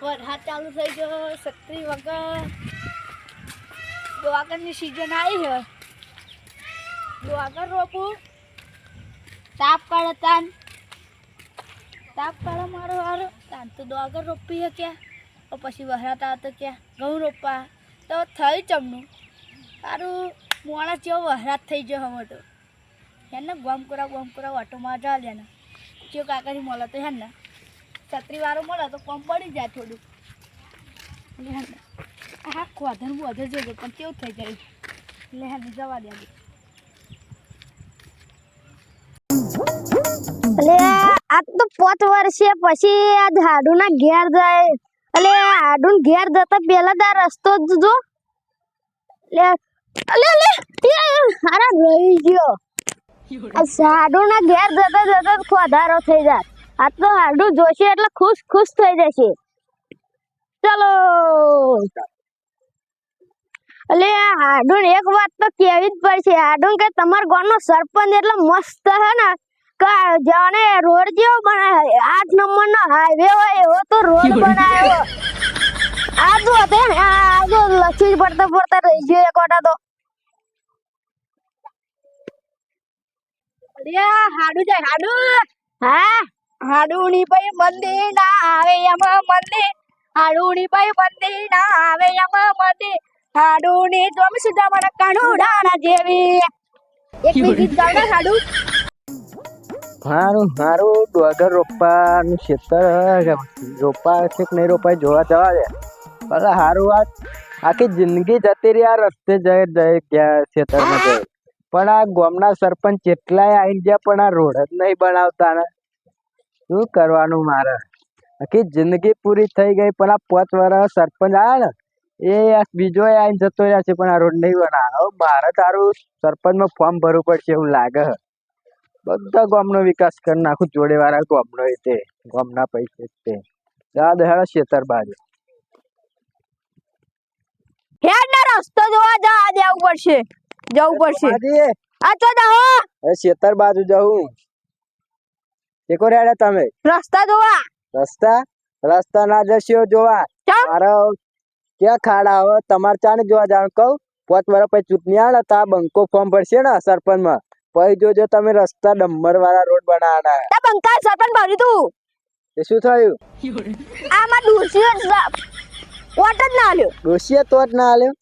વરસાદ ચાલુ થઈ ગયો. છત્રી વગર દ્વાગરની સિઝન આવી છે. દ્વાગર રોપું તાપ કાઢે તાપ કાઢે મારો હારો તાન તો દ્વાગર રોપી છે ક્યાં તો પછી વરસાદ આવે તો ક્યાં ઘઉં રોપવા તો થઈ ચમનું સારું મોણા જેવો વરસાદ થઈ ગયો હવે તો હેને ગમ કરા ઓટોમાં જા લે ને જેવો કાકાની મળે તો હેને છત્રીવાળો મળે તો કોમ પડી જાય થોડું એટલે હેને હા ખોધર બોધર જોજો પણ કેવું થઈ જાય એટલે હેને જવા દે એટલે આ તો 5 વર્ષે પછી આ હાડુના ઘેર જાય એટલે હાડુન ઘેર જતા પહેલા તો આ રસ્તો જો અરે રહી ગયો હાડુના ઘેર જતા ખોધારો થઈ જાય આ તો હાડુ જોશે એટલે ખુશ થઈ જશે ચલો એટલે હાડુન એક વાત તો કેવી જ પડશે હાડુન કે તમાર ગામનો સરપંચ એટલે મસ્ત હે ને જાણે રોડ જેવો બનાવ્યો 8 નંબરનો હાઈવે હોય એવો તો રોડ બનાવ્યો આ જો તે આ જો લખી પડતા રહી ગયો એક ઓટા તો અરે હાડુ જાય હાડુ હા હાડુની ભાઈ મંદિર ના આવે એમાં મંદિર હાડુની ભાઈ મંદિર ના આવે એમાં મંદિર હાડુની જોમ સુધા મને કાનુડાના જેવી એક ગીત ગાવડા હાડુ હારું ડોગર રોપવાનું ખેતર રોપા છે કે નહીં રોપાય જોવા જવા દે ભલે હારું વાત આખી જિંદગી જતી રહી આ રસ્તે જઈ ગયા ખેતરમાં જઈ પણ આ ગામના સરપંચ કેટલાય આવી ગયા પણ આ રોડ જ નહીં બનાવતા ને શું કરવાનું મારે આખી જિંદગી પૂરી થઈ ગઈ પણ આ 5 વર્ષ સરપંચ આવ્યા ને એ બીજો આવીને જતો રહ્યા છે પણ આ રોડ નહીં બનાવે મારે તારું સરપંચમાં ફોર્મ ભરવું પડશે એવું લાગે બધા ગામનો વિકાસ કરી નાખું જોડે વાળા ગામનો તે ગામના પૈસે તે જા દેહાડા ખેતર બાજુ હેડના રસ્તો જોવા જવું પડશે આ તો જાઓ એ ખેતર બાજુ જવું એકો રેડે તમે રસ્તા જોવા રસ્તા ના જશો જોવા મારો ક્યાં ખાડા આવે તમારે ચાને જોવા જવાનું કહું 5 વર્ષ પછી ચૂંટણી આવે ને તો આ બંકો ફોર્મ ભરશે ને સરપંચમાં પછી જોજો તમે રસ્તા ડમ્બર વાળા રોડ બનાવવાના તા બંકા સરપંચ ભર્યું તું એ શું થયું આમાં ડોસીએ ઓટ જ ના આલ્યો ડોસીએ તો જ ના આલ્યો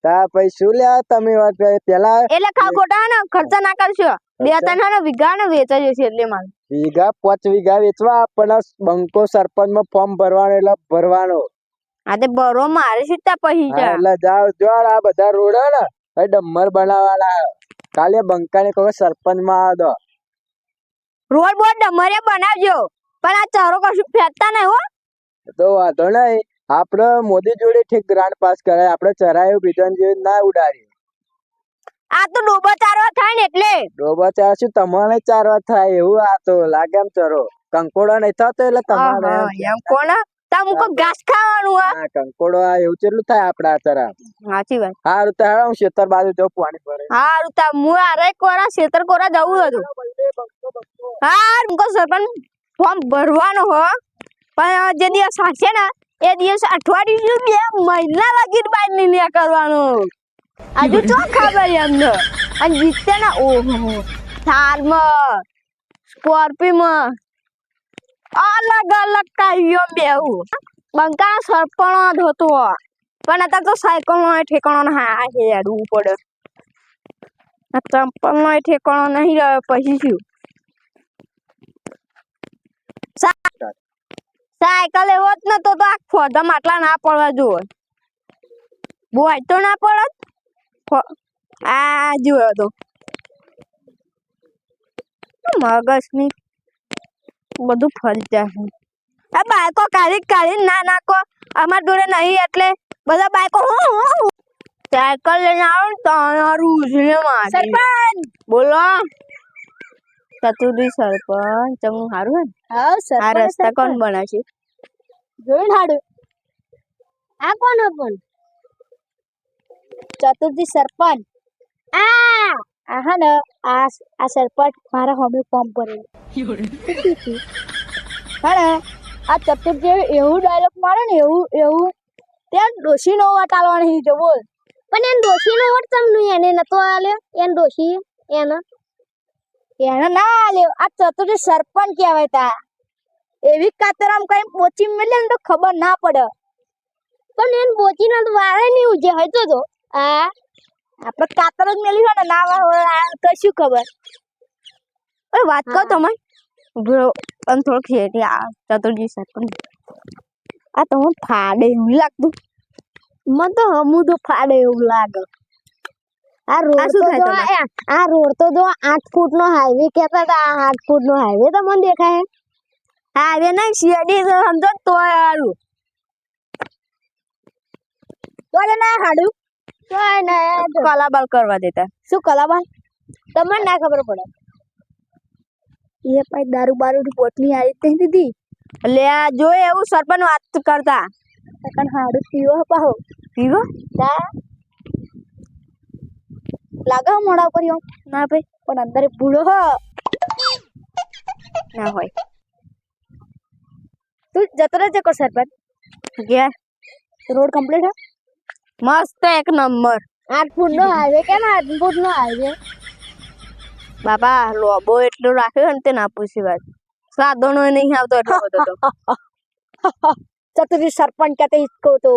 તા પછી શું લ્યા તમે વાત પેલા એટલે ખોટા ને ખર્ચા ના કરશો 2-3 વીઘા ને વેચાઈ જશે એટલે માલ વીઘા 5 વીઘા વેચવા પણ બંકો સરપંચમાં ફોર્મ ભરવાનો એટલે ભરવાનો આ તે બરો મારે સીતા પછી એટલે જાવ જો આ બધા રોડ હે ને એ ડમ્બર બનાવવાના કાલે બંકાને કહો સરપંચ માં આવ દો રોડ બોર્ડ ડમરે બનાવજો પણ આ ચારો કશું ફેંકતા નહીં હો તો વાંધો નહીં આપણે મોદી જોડે ઠીક ગ્રાન્ટ પાસ કરાય આપણે ચરાયું બીજા જેવી ના ઉડાડી આ તો ડોબો ચારવા થાય ને એટલે ડોબા ચાર શું તમારે ચારવા થાય એવું આ તો લાગે એમ ચરો કંકોડો નહીં થતો એટલે તમારે એમ કોણ તમકો ઘાસ ખાવાનું હા કંકોડો આ એવું કેટલું થાય આપડા ચરા સાચી વાત હારું તો હું ખેતર બાજુ જઉં પાણી ભરે હારું તા હું આરે કોરા ખેતર કોરા જવું હતું હાર મુકો સરપંચ ફોર્મ ભરવાનો હો પણ જે દિવસ હશે ને એ દિવસ અઠવાડિયું 2 મહિના લાગી બાર નહીં કરવાનું આજુ તો ખબર એમને અને જીતે ને ઓહો થારમાં સ્કોર્પિયોમાં અલગ કાયો બેહું બંકા સરપંચ હતો પણ અત્યારે તો સાયકલ નો ઠેકાણો હા હેડવું પડે આ ચંપલ નો ઠેકાણો નહીં રહ્યો પછી શું સાયકલ એવો જ નતો તો આ ફોદા માટલા ના પડવા જોવે બોય તો ના પડત આ જોયો તો મગજની બધું ફરી જાય આ બાઈકો કાઢી ના નાખો અમાર જોડે નહીં એટલે બધા બાઈકો સાયકલ લઈને આવો ને તમારું ઉજળે માં સરપંચ બોલો ચતુર્થી સરપંચ તમને સારું હે હા સરપંચ આ રસ્તા કોણ બનાવશે જોઈન હાડુ આ કોણ પણ ચતુર્થી સરપંચ હા ને આ સરપંચ મારા હોમે ફોર્મ ભરેલું હા આ ચતુર્જે એવું ડાયલોગ મારે ને એવું ત્યાં ડોશી નો વટાળવાની છે બોલ. પણ એને ડોશી નો વટ તમને એને નતો આલ્યો એને ડોશી એને ના આલ્યો. આ ચતુર્જી સરપંચ કહેવાય તા. એવી કાતરામ કઈ પોચી મળે ને તો ખબર ના પડે. પણ એને બોચી ના વારે નહીં ઉજે હજો તો આ આપણે કાતર જ મેલી હોય ને ના હોય તો શું ખબર. અરે વાત કહો તમે બ્રો અને થોડું ખેટી આ ચતુર્જી સરપંચ આ તો હું ફાડે એવું લાગતું મને તો હમું તો ફાડે એવું લાગે. આ રોડ તો જો આ રોડ તો જો 8 ફૂટ નો હાઈવે કહેતા હતા. આ 8 ફૂટ નો હાઈવે તો મને દેખાય હાઈવે નહીં શેડી સમજો તો હારું તો ના હાડું કોઈ ના કલાબાલ કરવા દેતા. શું કલાબાલ તમને ના ખબર પડે. એ ભાઈ દારૂ બારૂ ની બોટલી આવી તઈ દીધી એટલે આ જો એવું સરપંચ વાત કરતા તકન હાડું પીવો પાહો પીવો તા લાગે મોડા પર એમ ના ભાઈ પણ અંદર ભૂલો હો ના હોય. તું જતો રહેજે કો સરપંચ ગયા રોડ કમ્પ્લીટ હે મસ્ત એક નંબર 8 ફૂટ નો હાઈવે કે ના 8 ફૂટ નો હાઈવે બાપા લોબો એટલો રાખ્યો ને તે ના પૂછી વાત સાધનો નહીં આવતો એટલો બધો તો ચતુર્જી સરપંચ કહેતે इसको तो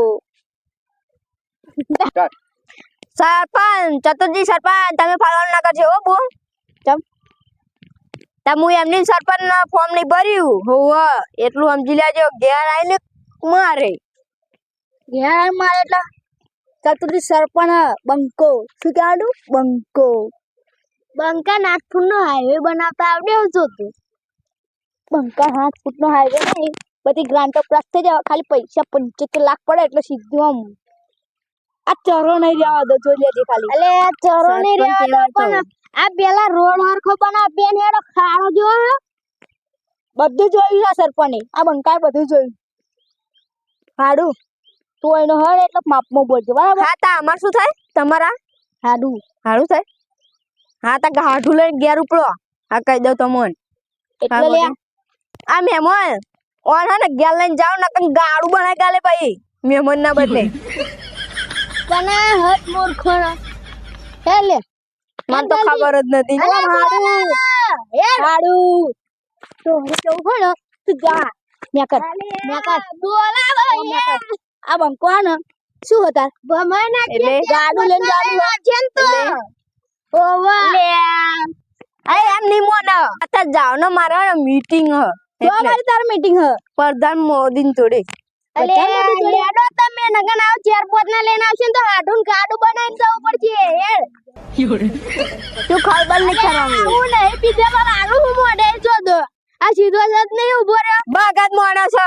સરપંચ ચતુર્જી સરપંચ તમે ફાળવણ ના કરજો હો બો ચમ તમે એમની સરપંચ ના ફોર્મ નહીં ભર્યું હોવ એટલું સમજી લેજો ઘેર આવીને મારે યાર મારે એટલા ચતુર્જી સરપંચ બંકો શું કહેવાડું બંકો બંકા 8 ફૂટ નો હાઈવે બનાવતા આવડે છો તું બંકા 8 ફૂટ નો હાઈવે નહીં બધી ગ્રાન્ટો પ્રાપ્ત થઈ જાય ખાલી પૈસા 75 લાખ પડે એટલે સીધું આમ આ ચરો નહીં રહેવા દો જોઈ લેજે ખાલી અલે આ ચરો નહીં રહેવા દો પણ આ પેલા રોડ હરખો બનાવ બેન હેડો ખાડો જો બધું જોયું છે સરપંચે આ બંકાએ બધું જોયું હાડું તું એનો હળ એટલે માપમાં બોલજો બરાબર. હા તા અમાર શું થાય તમારા હાડું હારું થાય હા તા ગાઢું લઈને ઘેર ઉપડો હા કહી દઉં તમને એટલે લે આ મહેમાન ઓન હે ને ઘેર લઈને જાવ ને કઈ ગાડું બનાવી ગાલે ભાઈ મહેમાન ના બદલે પણ હટ મૂર્ખો હે લે મને તો ખબર જ નથી હાડું હાડું તો હું કેવું હોય ને તું જા મેં કર બોલાવો આ બંકો ને શું હતા ભમાના એટલે ગાડું લઈને જવાનું છે ને તો ઓવા લે અરે એમ નહીં મોને અત્યારે જાવ ને મારા મીટિંગ હ તો અમારી તાર મીટિંગ હ પ્રધાન મોદી જોડે અલે લેડો તમે નગન આવ ચાર પોત ના લઈને આવશે ને તો હાડું ગાડું બનાવીને જવું પડશે યાર તું ખબર નહીં કરવાનું હું નહીં પીધે પર આનું હું મોઢે જો દો આ સીધો જ નહીં ઉભો રહ્યો બગાત માણસ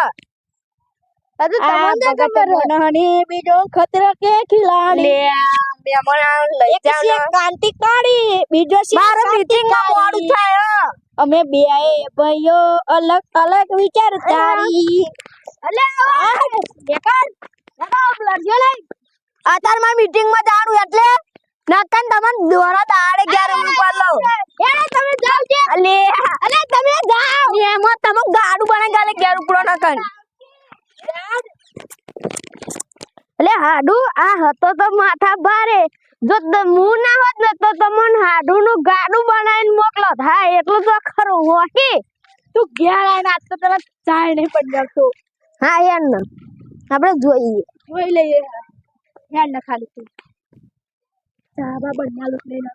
હજુ તમને ખબર નહની બીજો ખતરા કે ખિલાડી લે મહેમાન લઈ એક છે કાંતિકારી બીજો છે મારો મીટિંગ માં મોડું થાય અમે બે ભાઈઓ અલગ અલગ વિચારધારી અલે બેકાર લગાવ લડજો લઈ અત્યારે મારી મીટિંગ માં જાણું એટલે નકન તમને દોરા દાડે ઘેર ઉપર લો એ તમે જાવ છે અલે તમે જાવ એમાં તમે ગાડું બનાવી ગાલે ઘેર ઉપડો નકન અલે હાડુ આ હતો તો માથા ભારે જો હું ના હોત ને તો તમને હાડુ નું ગાડું બનાવીને મોકલો હા એટલું તો ખરું હોકી તું ઘેર આવીને આજ તો તરત ચાય નહીં પડી જતો હા યાર ને આપણે જોઈએ જોઈ લઈએ યાર ન ખાલી તું ચા બા બન્યા લોક લઈને